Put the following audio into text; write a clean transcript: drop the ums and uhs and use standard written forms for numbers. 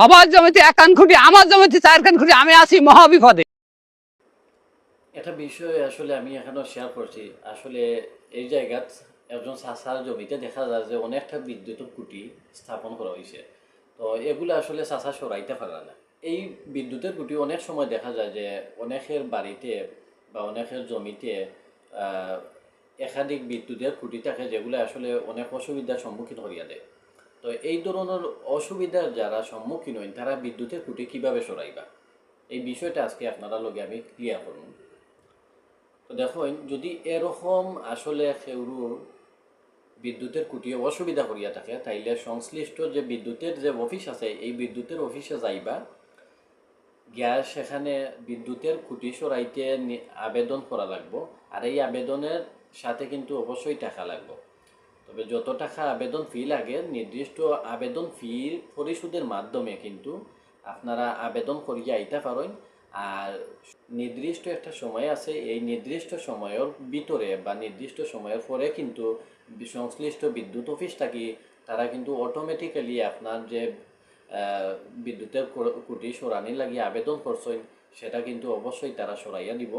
সবার জমিতে এক কান খুঁটি, আমার জমিতে 4 কান খুঁটি, আমি আছি মহাবিপদে। একটা বিষয় আসলে আমি এখানেও শেয়ার করছি। আসলে এই জায়গাত একজন চাষার জমিতে দেখা যায় যে অনেকটা বিদ্যুতের খুঁটি স্থাপন করা হয়েছে। তো এগুলো আসলে চাষা সরাইতে পারে না। এই বিদ্যুতের খুঁটি অনেক সময় দেখা যায় যে অনেকের বাড়িতে বা অনেকের জমিতে আহ, একাধিক বিদ্যুতের খুঁটি থাকে, যেগুলো আসলে অনেক অসুবিধার সম্মুখীন করিয়া দেয়। তো এই ধরনের অসুবিধার যারা সম্মুখীন হন তারা বিদ্যুতের খুঁটি কিভাবে সরাইবা, এই বিষয়টা আজকে আপনারা লগে আমি ক্লিয়ার করুন। তো দেখুন, যদি এরকম আসলে কেউরুর বিদ্যুতের খুঁটিয়ে অসুবিধা করিয়া থাকে, তাইলে সংশ্লিষ্ট যে বিদ্যুতের যে অফিস আছে এই বিদ্যুতের অফিসে যাইবা, গ্যাস সেখানে বিদ্যুতের খুঁটি সরাইতে আবেদন করা লাগবো। আর এই আবেদনের সাথে কিন্তু অবশ্যই টাকা লাগবে। তবে যত টাকা আবেদন ফি লাগে, নির্দিষ্ট আবেদন ফির পরিশোধের মাধ্যমে কিন্তু আপনারা আবেদন করিয়া আইতে পারেন। আর নির্দিষ্ট একটা সময় আছে, এই নির্দিষ্ট সময়ের ভিতরে বা নির্দিষ্ট সময়ের পরে কিন্তু সংশ্লিষ্ট বিদ্যুৎ অফিস থাকি তারা কিন্তু অটোমেটিক্যালি আপনার যে বিদ্যুতের খুঁটি সরানি লাগিয়ে আবেদন করছেন সেটা কিন্তু অবশ্যই তারা সরাইয়া দিব।